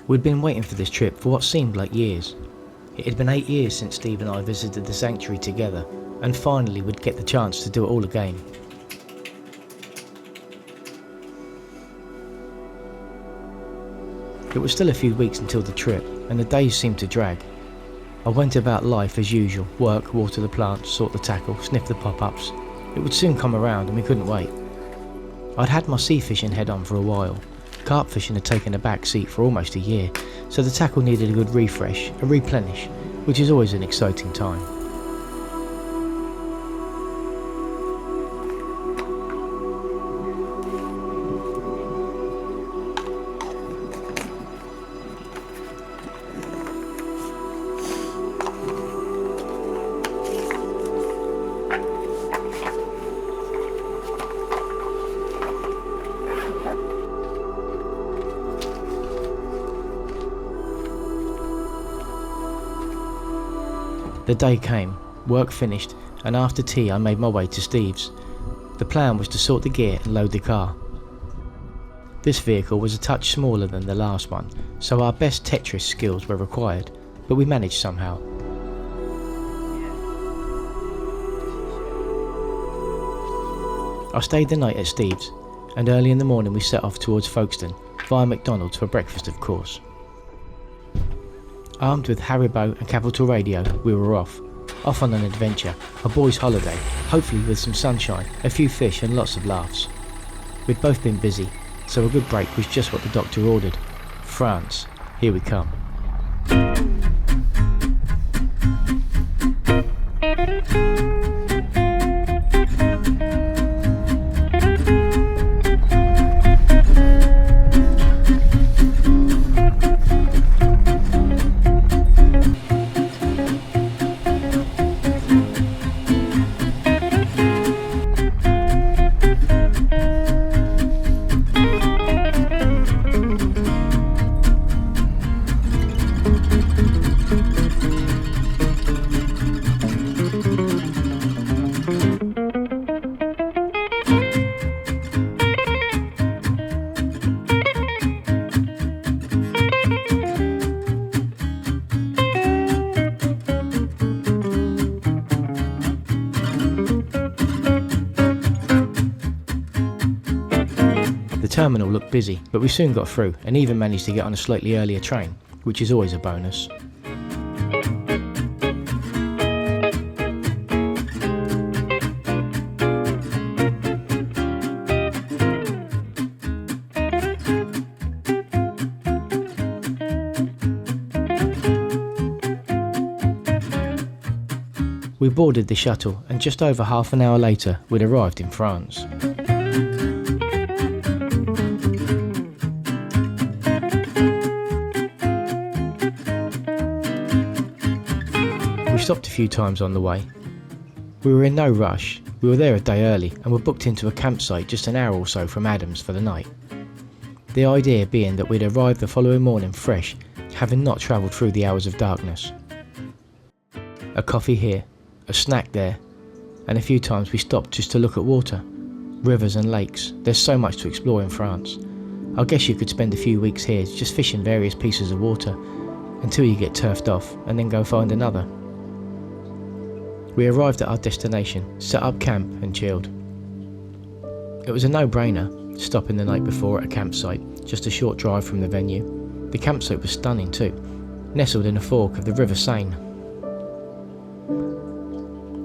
We'd been waiting for this trip for what seemed like years. It had been 8 years since Steve and I visited the sanctuary together, and finally we'd get the chance to do it all again. It was still a few weeks until the trip, and the days seemed to drag. I went about life as usual, work, water the plants, sort the tackle, sniff the pop-ups. It would soon come around and we couldn't wait. I'd had my sea fishing head on for a while. Carp fishing had taken a back seat for almost a year, so the tackle needed a good refresh, a replenish, which is always an exciting time. The day came, work finished, and after tea I made my way to Steve's. The plan was to sort the gear and load the car. This vehicle was a touch smaller than the last one, so our best Tetris skills were required, but we managed somehow. I stayed the night at Steve's, and early in the morning we set off towards Folkestone, via McDonald's for breakfast of course. Armed with Haribo and Capital Radio, we were off on an adventure, a boys' holiday, hopefully with some sunshine, a few fish and lots of laughs. We'd both been busy, so a good break was just what the doctor ordered. France, here we come. The terminal looked busy, but we soon got through and even managed to get on a slightly earlier train, which is always a bonus. We boarded the shuttle and just over half an hour later we'd arrived in France. We stopped a few times on the way. We were in no rush, we were there a day early and were booked into a campsite just an hour or so from Adams for the night. The idea being that we'd arrive the following morning fresh, having not travelled through the hours of darkness. A coffee here, a snack there, and a few times we stopped just to look at water, rivers and lakes. There's so much to explore in France. I guess you could spend a few weeks here just fishing various pieces of water until you get turfed off and then go find another. We arrived at our destination, set up camp and chilled. It was a no-brainer, stopping the night before at a campsite, just a short drive from the venue. The campsite was stunning too, nestled in a fork of the River Seine.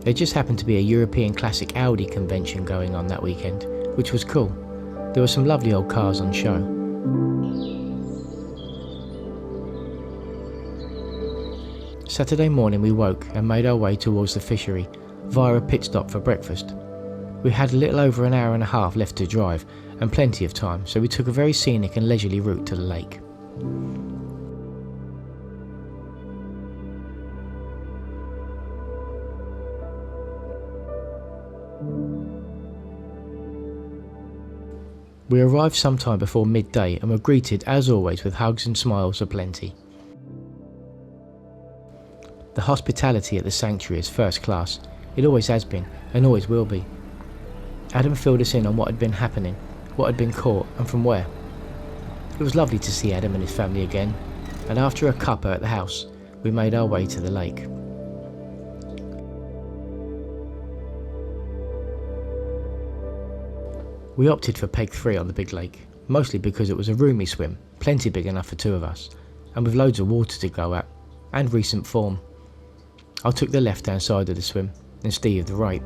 There just happened to be a European Classic Audi convention going on that weekend, which was cool. There were some lovely old cars on show. Saturday morning we woke and made our way towards the Fishery, via a pit stop for breakfast. We had a little over an hour and a half left to drive, and plenty of time, so we took a very scenic and leisurely route to the lake. We arrived sometime before midday and were greeted as always with hugs and smiles aplenty. The hospitality at the sanctuary is first class. It always has been and always will be. Adam filled us in on what had been happening, what had been caught and from where. It was lovely to see Adam and his family again, and after a cuppa at the house, we made our way to the lake. We opted for Peg 3 on the big lake, mostly because it was a roomy swim, plenty big enough for two of us, and with loads of water to go at, and recent form. I took the left hand side of the swim, and Steve the right.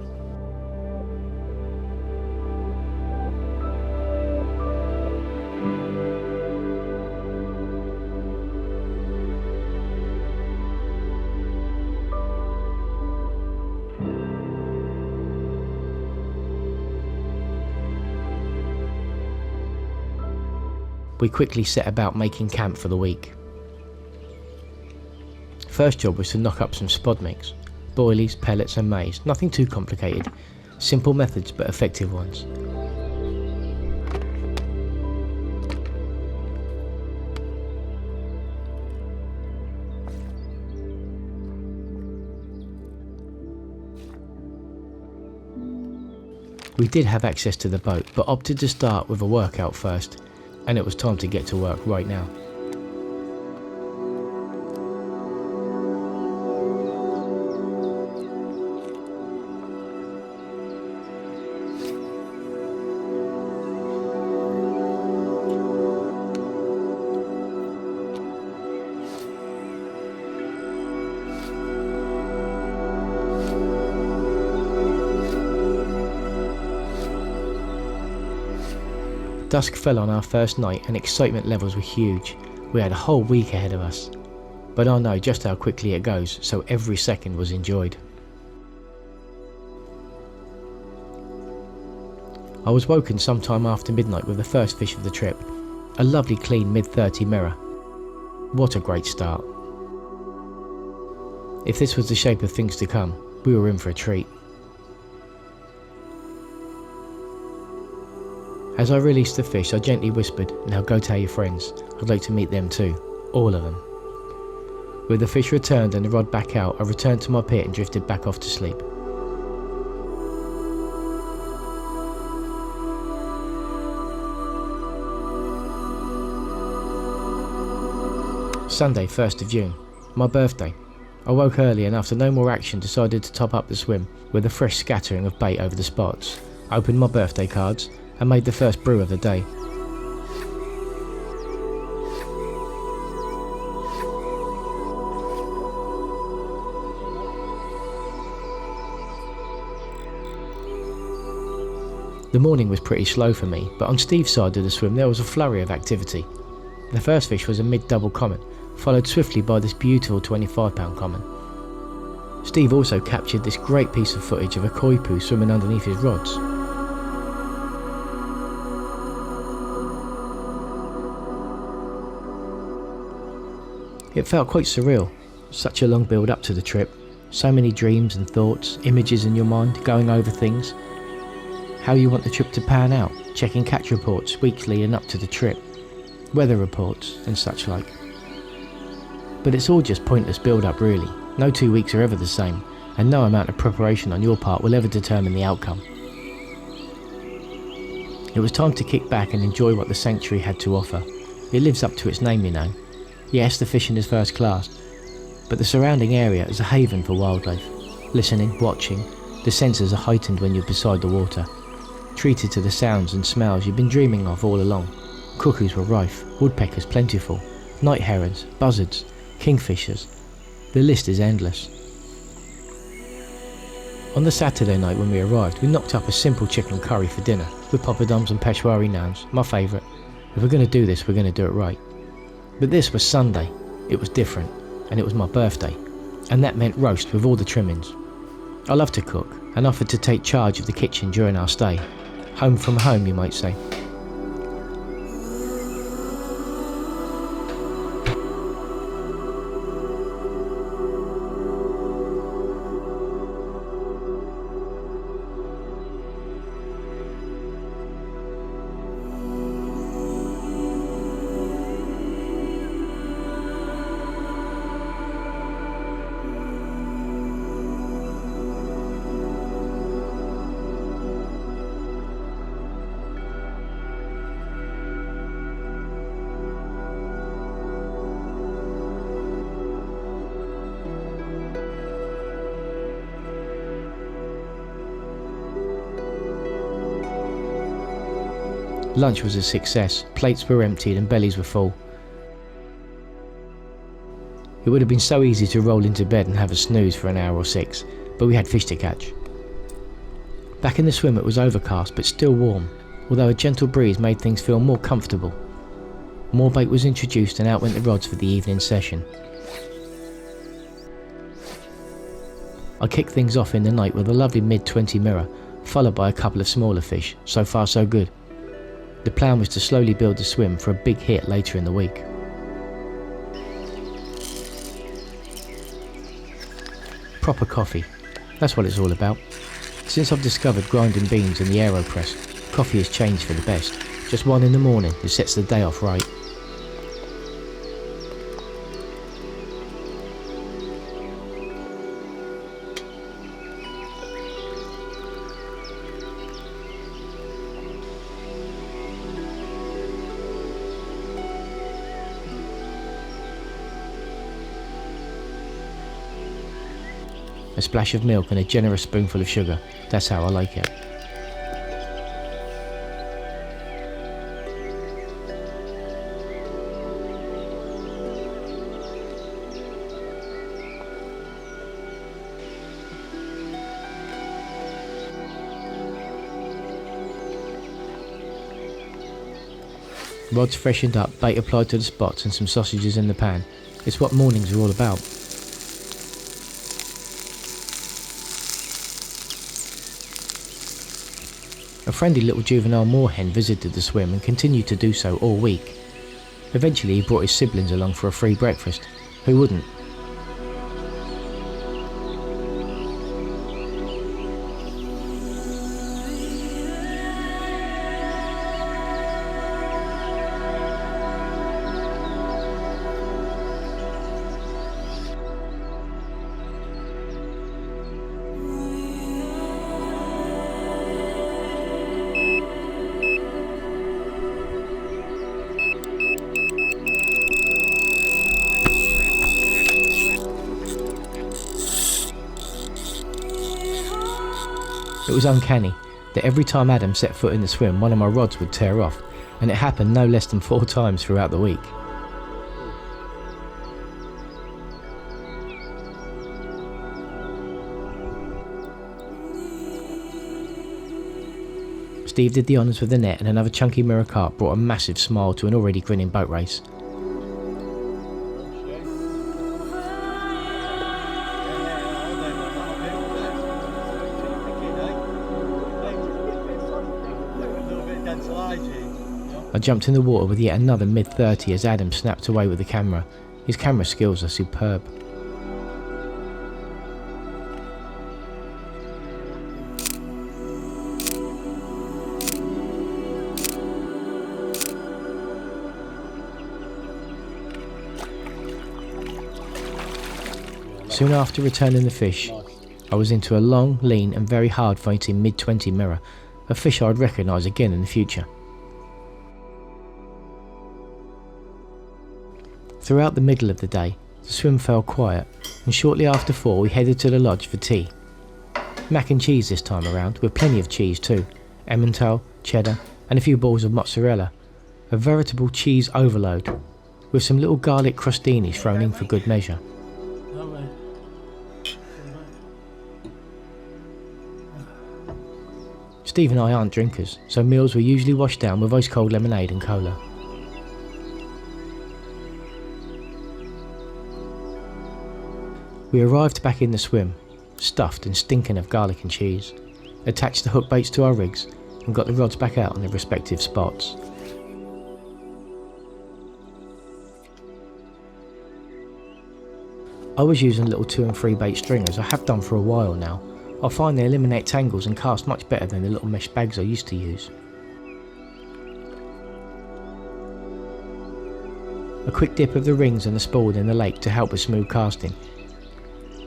We quickly set about making camp for the week. First job was to knock up some spod mix, boilies, pellets and maize, nothing too complicated, simple methods but effective ones. We did have access to the boat, but opted to start with a workout first, and it was time to get to work right now. Dusk fell on our first night and excitement levels were huge. We had a whole week ahead of us. But I know just how quickly it goes, so every second was enjoyed. I was woken sometime after midnight with the first fish of the trip. A lovely clean mid-30 mirror. What a great start. If this was the shape of things to come, we were in for a treat. As I released the fish, I gently whispered, "Now go tell your friends. I'd like to meet them too. All of them." With the fish returned and the rod back out, I returned to my pit and drifted back off to sleep. Sunday, 1st of June. My birthday. I woke early and after no more action decided to top up the swim with a fresh scattering of bait over the spots. I opened my birthday cards and made the first brew of the day. The morning was pretty slow for me, but on Steve's side of the swim there was a flurry of activity. The first fish was a mid-double common, followed swiftly by this beautiful 25-pound common. Steve also captured this great piece of footage of a koi poo swimming underneath his rods. It felt quite surreal, such a long build up to the trip, so many dreams and thoughts, images in your mind, going over things, how you want the trip to pan out, checking catch reports weekly and up to the trip, weather reports and such like. But it's all just pointless build up really, no 2 weeks are ever the same, and no amount of preparation on your part will ever determine the outcome. It was time to kick back and enjoy what the sanctuary had to offer. It lives up to its name, you know. Yes, the fishing is first class, but the surrounding area is a haven for wildlife. Listening, watching, the senses are heightened when you're beside the water, treated to the sounds and smells you've been dreaming of all along. Cuckoos were rife, woodpeckers plentiful, night herons, buzzards, kingfishers. The list is endless. On the Saturday night when we arrived, we knocked up a simple chicken curry for dinner, with poppadoms and peshwari naans, my favourite. If we're going to do this, we're going to do it right. But this was Sunday, it was different, and it was my birthday, and that meant roast with all the trimmings. I love to cook, and offered to take charge of the kitchen during our stay. Home from home, you might say. Lunch was a success, plates were emptied and bellies were full. It would have been so easy to roll into bed and have a snooze for an hour or 6, but we had fish to catch. Back in the swim it was overcast but still warm, although a gentle breeze made things feel more comfortable. More bait was introduced and out went the rods for the evening session. I kicked things off in the night with a lovely mid-20 mirror, followed by a couple of smaller fish. So far so good. The plan was to slowly build the swim for a big hit later in the week. Proper coffee, that's what it's all about. Since I've discovered grinding beans in the AeroPress, coffee has changed for the best. Just one in the morning, it sets the day off right. A splash of milk and a generous spoonful of sugar, that's how I like it. Rods freshened up, bait applied to the spots and some sausages in the pan. It's what mornings are all about. A friendly little juvenile moorhen visited the swim and continued to do so all week. Eventually he brought his siblings along for a free breakfast. Who wouldn't? It was uncanny that every time Adam set foot in the swim, one of my rods would tear off, and it happened no less than 4 times throughout the week. Steve did the honours with the net, and another chunky mirror carp brought a massive smile to an already grinning boat race. I jumped in the water with yet another mid-30 as Adam snapped away with the camera. His camera skills are superb. Soon after returning the fish, I was into a long, lean and very hard fighting mid-20 mirror, a fish I'd recognise again in the future. Throughout the middle of the day, the swim fell quiet, and shortly after 4 we headed to the lodge for tea. Mac and cheese this time around, with plenty of cheese too, Emmental, cheddar and a few balls of mozzarella. A veritable cheese overload, with some little garlic crostinis thrown in for good measure. Steve and I aren't drinkers, so meals were usually washed down with ice cold lemonade and cola. We arrived back in the swim, stuffed and stinking of garlic and cheese, attached the hook baits to our rigs and got the rods back out on their respective spots. I was using little 2 and 3 bait stringers. I have done for a while now. I find they eliminate tangles and cast much better than the little mesh bags I used to use. A quick dip of the rings and the spool in the lake to help with smooth casting,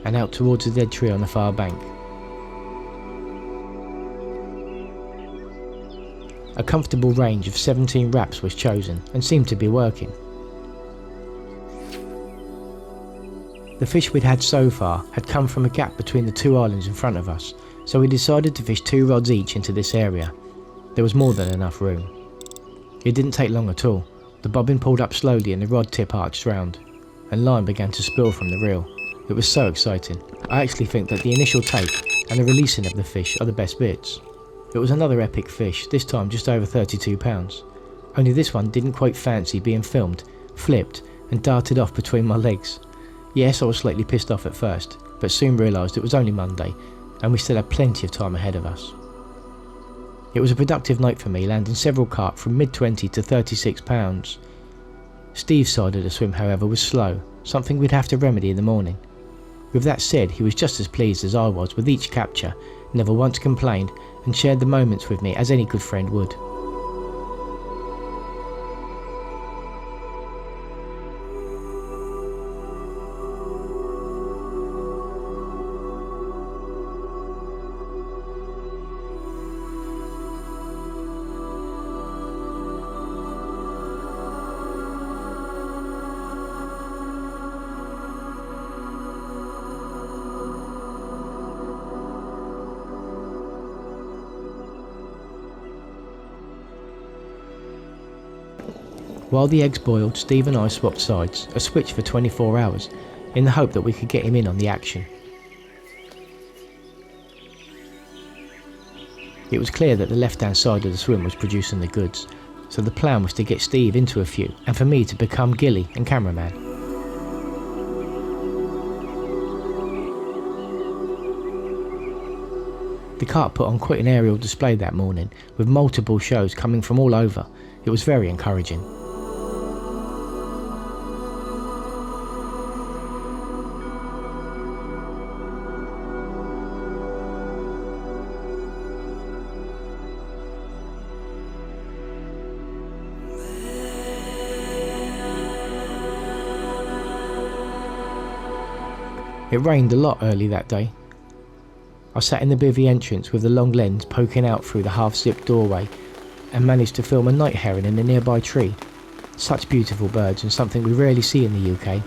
and out towards the dead tree on the far bank. A comfortable range of 17 wraps was chosen and seemed to be working. The fish we'd had so far had come from a gap between the 2 islands in front of us, so we decided to fish 2 rods each into this area. There was more than enough room. It didn't take long at all. The bobbin pulled up slowly and the rod tip arched round, and line began to spill from the reel. It was so exciting. I actually think that the initial take and the releasing of the fish are the best bits. It was another epic fish, this time just over 32 pounds. Only this one didn't quite fancy being filmed, flipped and darted off between my legs. Yes, I was slightly pissed off at first, but soon realised it was only Monday and we still had plenty of time ahead of us. It was a productive night for me, landing several carp from mid-20 to 36 pounds. Steve's side of the swim, however, was slow, something we'd have to remedy in the morning. With that said, he was just as pleased as I was with each capture, never once complained, and shared the moments with me as any good friend would. While the eggs boiled, Steve and I swapped sides, a switch for 24 hours, in the hope that we could get him in on the action. It was clear that the left-hand side of the swim was producing the goods, so the plan was to get Steve into a few, and for me to become ghillie and cameraman. The carp put on quite an aerial display that morning, with multiple shows coming from all over. It was very encouraging. It rained a lot early that day. I sat in the bivvy entrance with the long lens poking out through the half-zipped doorway and managed to film a night heron in a nearby tree. Such beautiful birds and something we rarely see in the UK.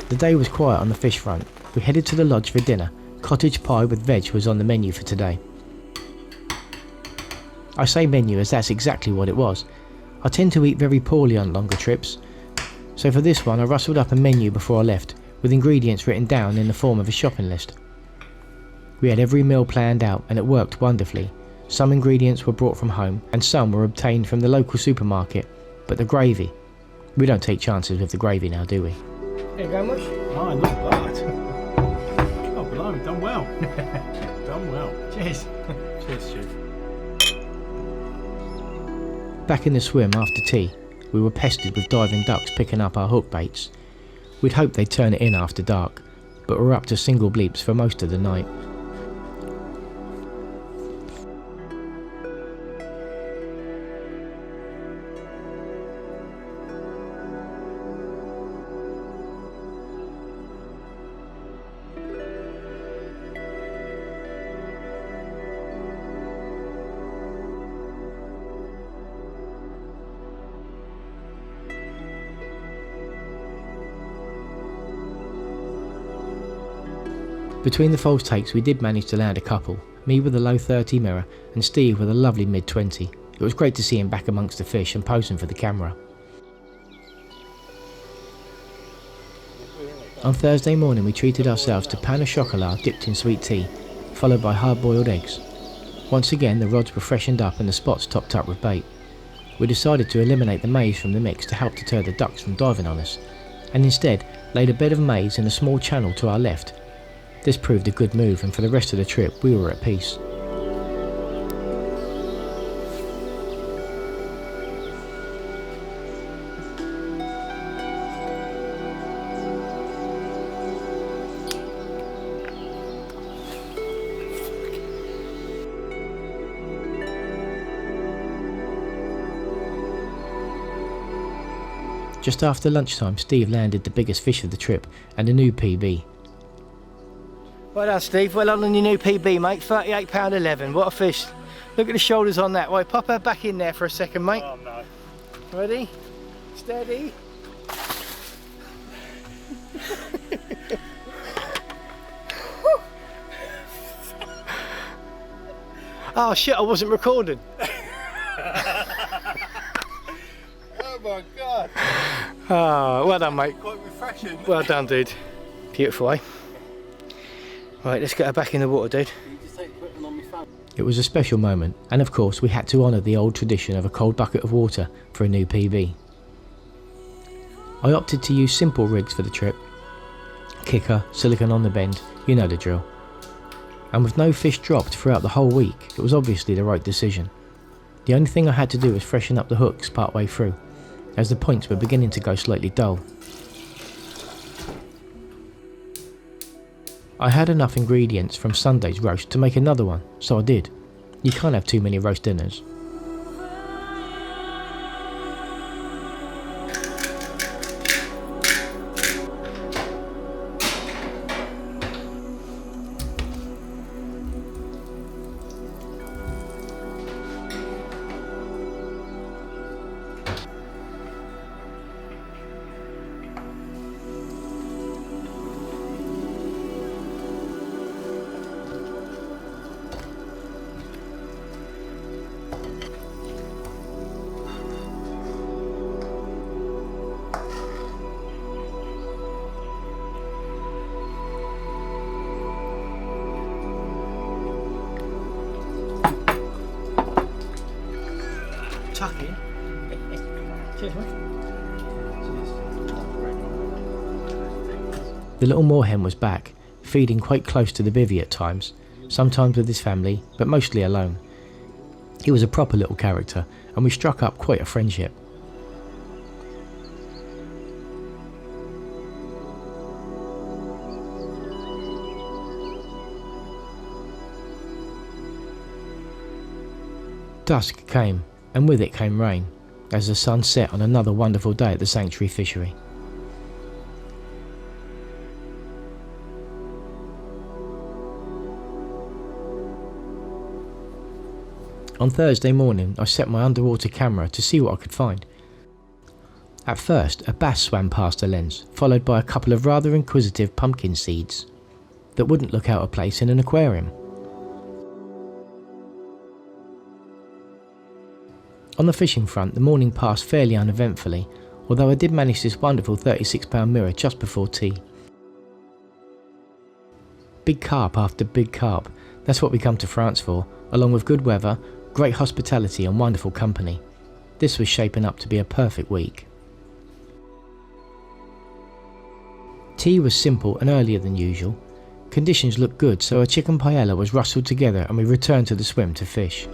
The day was quiet on the fish front. We headed to the lodge for dinner. Cottage pie with veg was on the menu for today. I say menu as that's exactly what it was. I tend to eat very poorly on longer trips, so for this one I rustled up a menu before I left, with ingredients written down in the form of a shopping list. We had every meal planned out and it worked wonderfully. Some ingredients were brought from home and some were obtained from the local supermarket, but the gravy, we don't take chances with the gravy now, do we? There you go, much? Oh, not bad. Oh, blimey, done well. Done well. Cheers. Cheers, Stu. Back in the swim after tea, we were pestered with diving ducks picking up our hook baits. We'd hoped they'd turn it in after dark, but were up to single bleeps for most of the night. Between the false takes we did manage to land a couple, me with a low 30 mirror and Steve with a lovely mid 20. It was great to see him back amongst the fish and posing for the camera. On Thursday morning we treated ourselves to pain au chocolat dipped in sweet tea, followed by hard-boiled eggs. Once again the rods were freshened up and the spots topped up with bait. We decided to eliminate the maize from the mix to help deter the ducks from diving on us, and instead laid a bed of maize in a small channel to our left. This proved a good move, and for the rest of the trip we were at peace. Just after lunchtime, Steve landed the biggest fish of the trip and a new PB. Well done, Steve. Well done on your new PB, mate. £38.11. What a fish. Look at the shoulders on that. Right, pop her back in there for a second, mate. Oh, no. Ready? Steady. Oh shit, I wasn't recording. Oh my god! Oh, well done, mate. Quite refreshing. Well done, dude. Beautiful, eh? Right, let's get her back in the water, dude. It was a special moment, and of course we had to honour the old tradition of a cold bucket of water for a new PB. I opted to use simple rigs for the trip. Kicker, silicone on the bend, you know the drill. And with no fish dropped throughout the whole week, it was obviously the right decision. The only thing I had to do was freshen up the hooks part way through, as the points were beginning to go slightly dull. I had enough ingredients from Sunday's roast to make another one, so I did. You can't have too many roast dinners. Tuck in. Cheers, mate. The little moorhen was back, feeding quite close to the bivvy at times, sometimes with his family, but mostly alone. He was a proper little character, and we struck up quite a friendship. Dusk came, and with it came rain, as the sun set on another wonderful day at the sanctuary fishery. On Thursday morning I set my underwater camera to see what I could find. At first a bass swam past the lens, followed by a couple of rather inquisitive pumpkin seeds that wouldn't look out of place in an aquarium. On the fishing front, the morning passed fairly uneventfully, although I did manage this wonderful 36-pound mirror just before tea. Big carp after big carp, that's what we come to France for, along with good weather, great hospitality and wonderful company. This was shaping up to be a perfect week. Tea was simple and earlier than usual. Conditions looked good, so a chicken paella was rustled together and we returned to the swim to fish.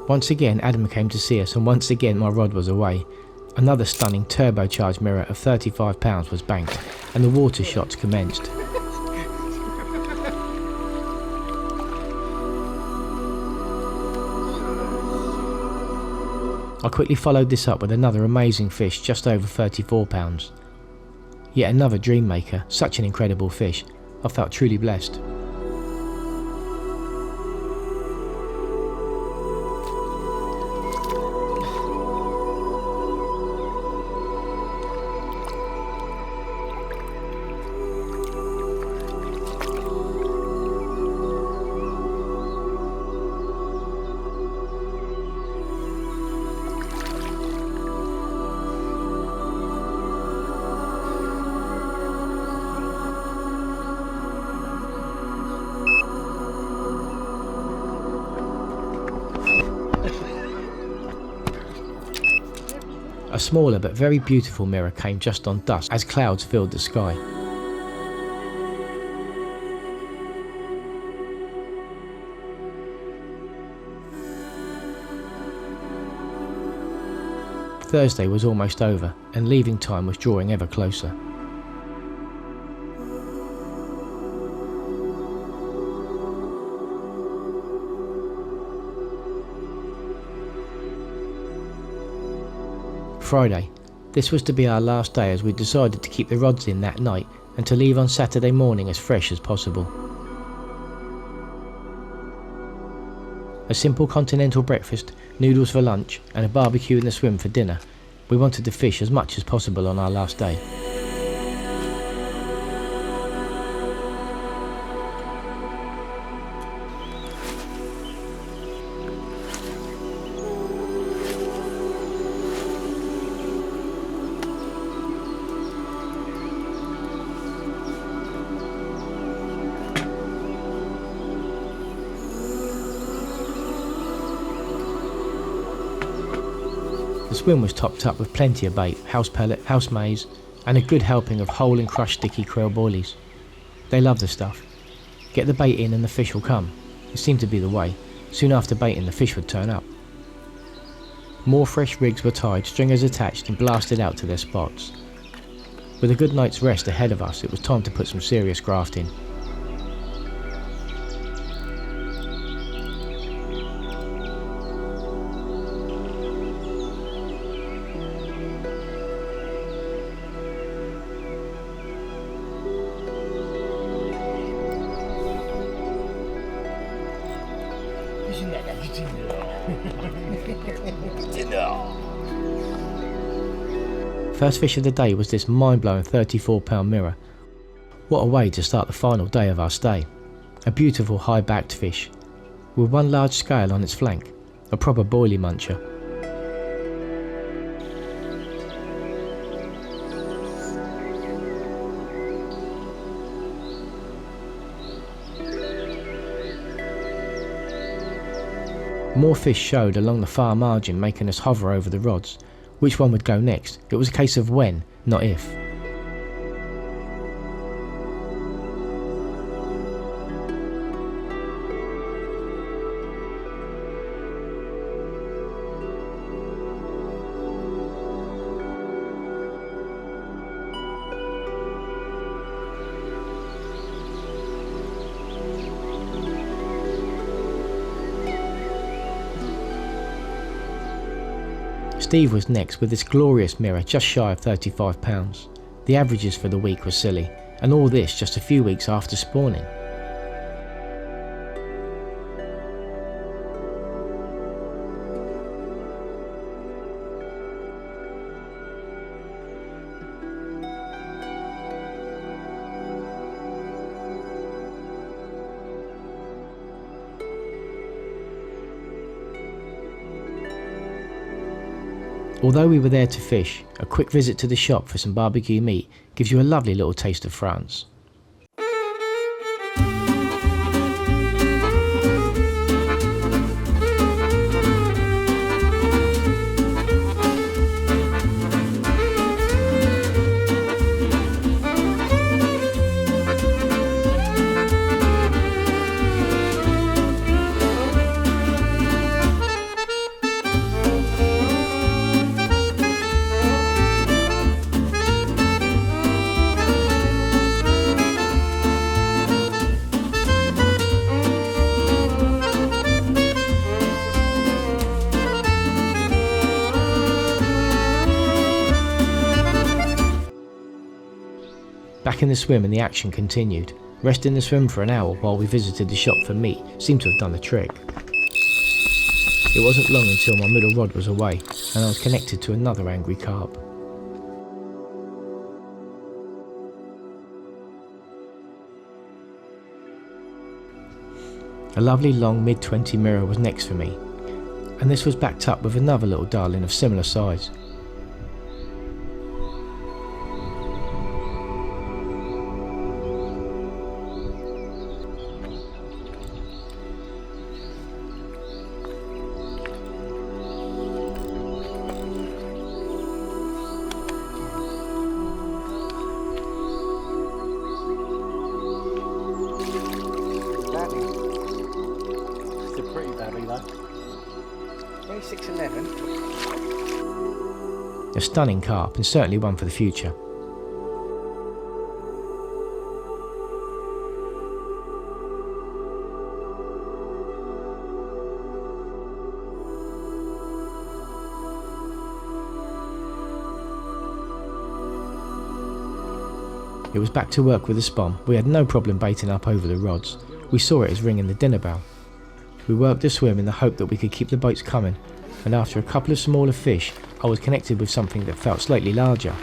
Once again Adam came to see us, and once again my rod was away. Another stunning turbocharged mirror of 35 pounds was banked, and the water shots commenced. I quickly followed this up with another amazing fish just over 34 pounds. Yet another dream maker, such an incredible fish. I felt truly blessed. A smaller but very beautiful mirror came just on dusk as clouds filled the sky. Thursday was almost over and leaving time was drawing ever closer. Friday. This was to be our last day, as we decided to keep the rods in that night and to leave on Saturday morning as fresh as possible. A simple continental breakfast, noodles for lunch and a barbecue in the swim for dinner. We wanted to fish as much as possible on our last day. The swim was topped up with plenty of bait, house pellet, house maize, and a good helping of whole and crushed sticky krill boilies. They love the stuff. Get the bait in and the fish will come. It seemed to be the way. Soon after baiting, the fish would turn up. More fresh rigs were tied, stringers attached and blasted out to their spots. With a good night's rest ahead of us, it was time to put some serious graft in. First fish of the day was this mind-blowing 34-pound mirror. What a way to start the final day of our stay. A beautiful high-backed fish, with one large scale on its flank, a proper boilie muncher. More fish showed along the far margin, making us hover over the rods. Which one would go next? It was a case of when, not if. Steve was next with this glorious mirror just shy of 35 pounds. The averages for the week were silly, and all this just a few weeks after spawning. Although we were there to fish, a quick visit to the shop for some barbecue meat gives you a lovely little taste of France. Back in the swim and the action continued. Rest in the swim for an hour while we visited the shop for meat seemed to have done the trick. It wasn't long until my middle rod was away and I was connected to another angry carp. A lovely long mid-20 mirror was next for me, and this was backed up with another little darling of similar size. It's a pretty babby though. 2611. A stunning carp and certainly one for the future. it was back to work with the spawn. We had no problem baiting up over the rods. We saw it as ringing the dinner bell. We worked the swim in the hope that we could keep the boats coming, and after a couple of smaller fish, I was connected with something that felt slightly larger.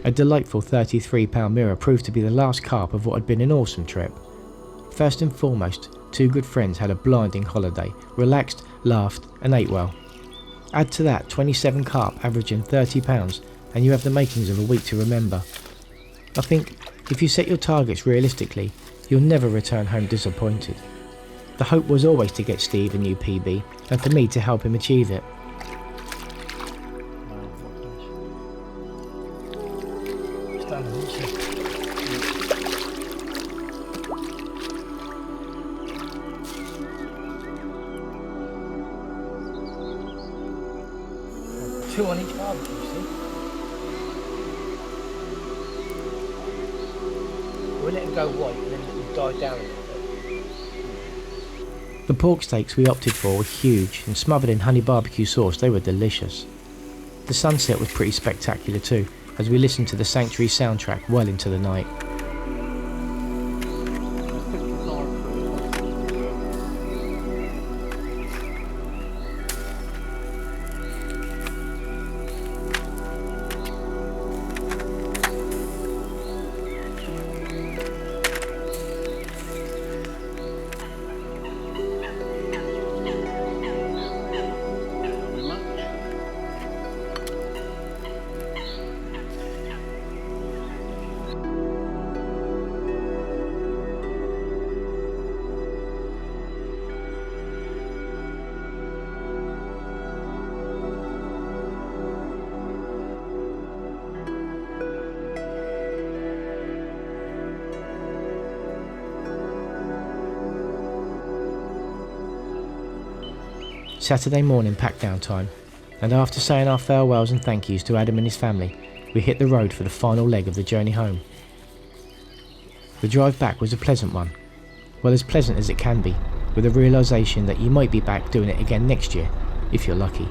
A delightful £33 mirror proved to be the last carp of what had been an awesome trip. First and foremost, two good friends had a blinding holiday, relaxed, laughed and ate well. Add to that 27 carp averaging £30 and you have the makings of a week to remember. I think if you set your targets realistically, you'll never return home disappointed. The hope was always to get Steve a new PB and for me to help him achieve it. Two on each barbecue, see? We'll let them go white and then let them die down a little bit. The pork steaks we opted for were huge and smothered in honey barbecue sauce. They were delicious. The sunset was pretty spectacular too, as we listened to the Sanctuary soundtrack well into the night. Saturday morning pack down time, and after saying our farewells and thank yous to Adam and his family, we hit the road for the final leg of the journey home. The drive back was a pleasant one, well as pleasant as it can be, with a realisation that you might be back doing it again next year, if you're lucky.